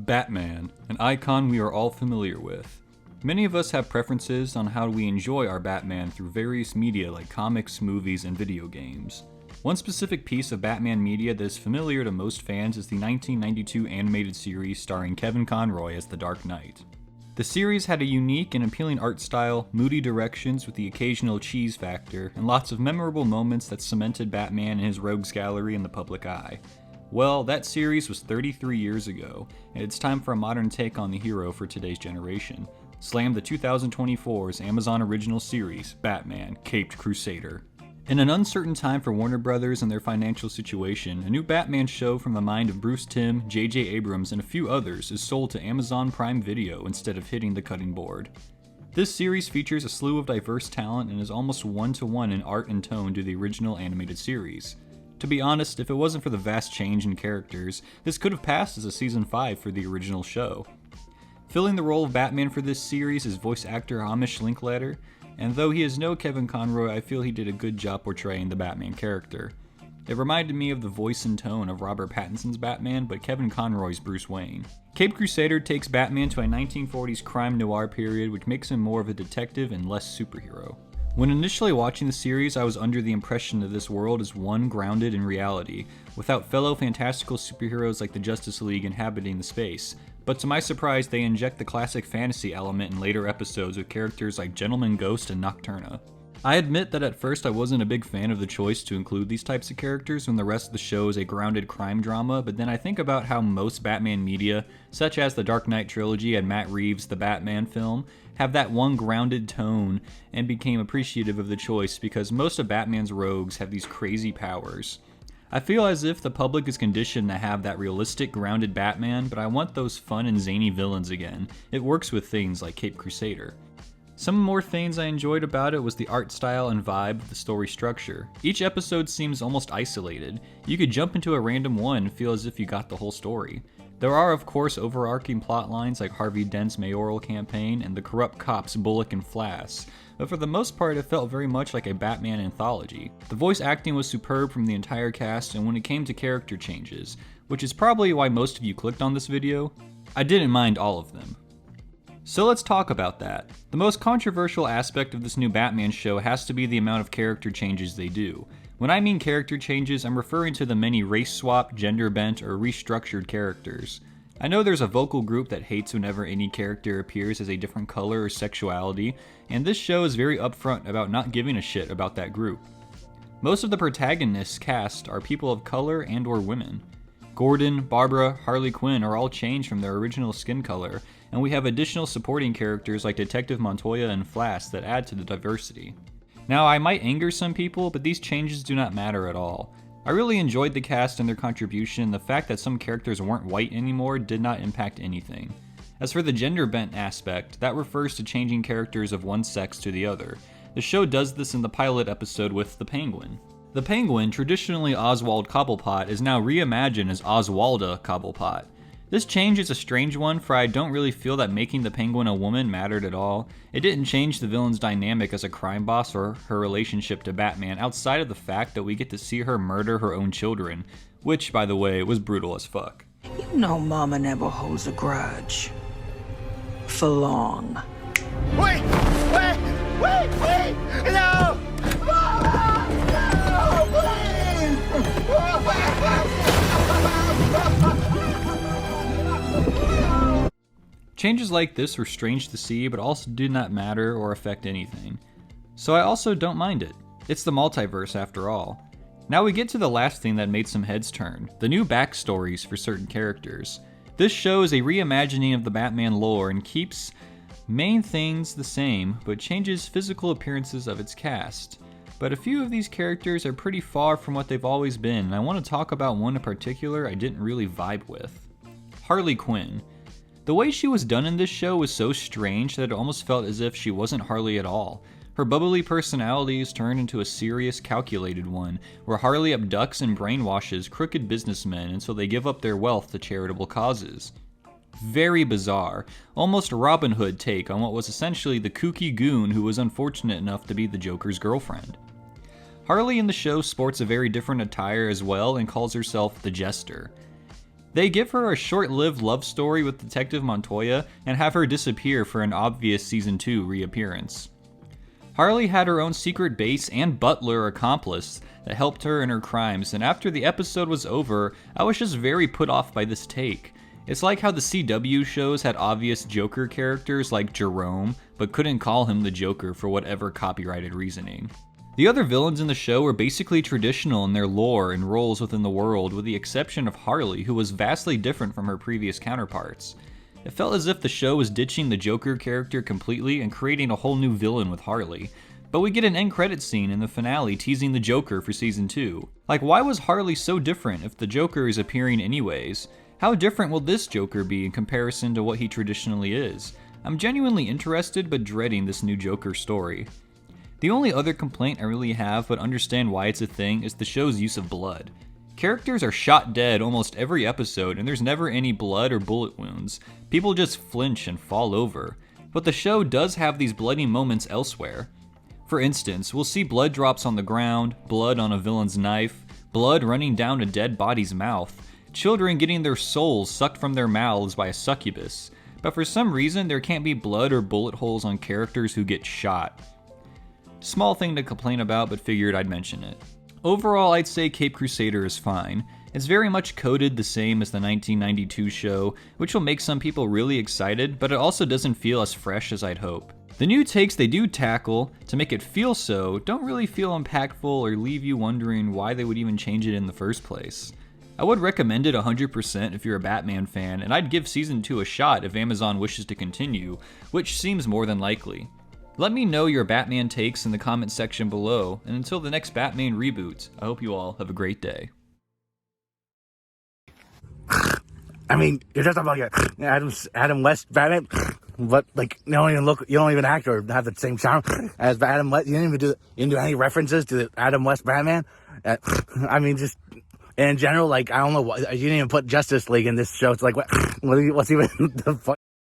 Batman, an icon we are all familiar with. Many of us have preferences on how we enjoy our Batman through various media like comics, movies, and video games. One specific piece of Batman media that is familiar to most fans is the 1992 animated series starring Kevin Conroy as the Dark Knight. The series had a unique and appealing art style, moody directions with the occasional cheese factor, and lots of memorable moments that cemented Batman and his rogues gallery in the public eye. Well, that series was 33 years ago, and it's time for a modern take on the hero for today's generation. Slam the 2024's Amazon original series, Batman, Caped Crusader. In an uncertain time for Warner Brothers and their financial situation, a new Batman show from the mind of Bruce Timm, J.J. Abrams, and a few others is sold to Amazon Prime Video instead of hitting the cutting board. This series features a slew of diverse talent and is almost one-to-one in art and tone to the original animated series. To be honest, if it wasn't for the vast change in characters, this could have passed as a season 5 for the original show. Filling the role of Batman for this series is voice actor Hamish Linklater, and though he is no Kevin Conroy, I feel he did a good job portraying the Batman character. It reminded me of the voice and tone of Robert Pattinson's Batman, but Kevin Conroy's Bruce Wayne. Caped Crusader takes Batman to a 1940s crime noir period, which makes him more of a detective and less superhero. When initially watching the series, I was under the impression that this world is one grounded in reality, without fellow fantastical superheroes like the Justice League inhabiting the space. But to my surprise, they inject the classic fantasy element in later episodes with characters like Gentleman Ghost and Nocturna. I admit that at first I wasn't a big fan of the choice to include these types of characters when the rest of the show is a grounded crime drama, but then I think about how most Batman media, such as the Dark Knight trilogy and Matt Reeves' The Batman film, have that one grounded tone and became appreciative of the choice because most of Batman's rogues have these crazy powers. I feel as if the public is conditioned to have that realistic, grounded Batman, but I want those fun and zany villains again. It works with things like Caped Crusader. Some more things I enjoyed about it was the art style and vibe of the story structure. Each episode seems almost isolated. You could jump into a random one and feel as if you got the whole story. There are of course overarching plot lines like Harvey Dent's mayoral campaign and the corrupt cops Bullock and Flass, but for the most part it felt very much like a Batman anthology. The voice acting was superb from the entire cast, and when it came to character changes, which is probably why most of you clicked on this video, I didn't mind all of them. So let's talk about that. The most controversial aspect of this new Batman show has to be the amount of character changes they do. When I mean character changes, I'm referring to the many race swap, gender bent, or restructured characters. I know there's a vocal group that hates whenever any character appears as a different color or sexuality, and this show is very upfront about not giving a shit about that group. Most of the protagonists cast are people of color and or women. Gordon, Barbara, Harley Quinn are all changed from their original skin color, and we have additional supporting characters like Detective Montoya and Flass that add to the diversity. Now, I might anger some people, but these changes do not matter at all. I really enjoyed the cast and their contribution, and the fact that some characters weren't white anymore did not impact anything. As for the gender bent aspect, that refers to changing characters of one sex to the other. The show does this in the pilot episode with the Penguin. The Penguin, traditionally Oswald Cobblepot, is now reimagined as Oswalda Cobblepot. This change is a strange one, for I don't really feel that making the Penguin a woman mattered at all. It didn't change the villain's dynamic as a crime boss or her relationship to Batman outside of the fact that we get to see her murder her own children, which, by the way, was brutal as fuck. You know Mama never holds a grudge. For long. Wait! No! Mama! No, Changes like this were strange to see, but also did not matter or affect anything. So I also don't mind it. It's the multiverse after all. Now we get to the last thing that made some heads turn, the new backstories for certain characters. This show is a reimagining of the Batman lore and keeps main things the same, but changes physical appearances of its cast. But a few of these characters are pretty far from what they've always been, and I want to talk about one in particular I didn't really vibe with. Harley Quinn. The way she was done in this show was so strange that it almost felt as if she wasn't Harley at all. Her bubbly personality is turned into a serious, calculated one, where Harley abducts and brainwashes crooked businessmen until they give up their wealth to charitable causes. Very bizarre, almost Robin Hood take on what was essentially the kooky goon who was unfortunate enough to be the Joker's girlfriend. Harley in the show sports a very different attire as well and calls herself the Jester. They give her a short-lived love story with Detective Montoya and have her disappear for an obvious Season 2 reappearance. Harley had her own secret base and butler accomplice that helped her in her crimes, and after the episode was over, I was just very put off by this take. It's like how the CW shows had obvious Joker characters like Jerome, but couldn't call him the Joker for whatever copyrighted reasoning. The other villains in the show were basically traditional in their lore and roles within the world, with the exception of Harley, who was vastly different from her previous counterparts. It felt as if the show was ditching the Joker character completely and creating a whole new villain with Harley. But we get an end credit scene in the finale teasing the Joker for Season 2. Like, why was Harley so different if the Joker is appearing anyways? How different will this Joker be in comparison to what he traditionally is? I'm genuinely interested but dreading this new Joker story. The only other complaint I really have, but understand why it's a thing, is the show's use of blood. Characters are shot dead almost every episode, and there's never any blood or bullet wounds. People just flinch and fall over. But the show does have these bloody moments elsewhere. For instance, we'll see blood drops on the ground, blood on a villain's knife, blood running down a dead body's mouth, children getting their souls sucked from their mouths by a succubus. But for some reason, there can't be blood or bullet holes on characters who get shot. Small thing to complain about, but figured I'd mention it. Overall, I'd say Cape Crusader is fine. It's very much coded the same as the 1992 show, which will make some people really excited, but it also doesn't feel as fresh as I'd hope. The new takes they do tackle, to make it feel so, don't really feel impactful or leave you wondering why they would even change it in the first place. I would recommend it 100% if you're a Batman fan, and I'd give Season 2 a shot if Amazon wishes to continue, which seems more than likely. Let me know your Batman takes in the comment section below, and until the next Batman reboot, I hope you all have a great day. I mean, you're just like Adam West Batman, but like you don't even act or have the same charm as Adam West. You didn't do any references to the Adam West Batman. I mean, just in general, like I don't know, you didn't even put Justice League in this show. It's like what's even the fuck?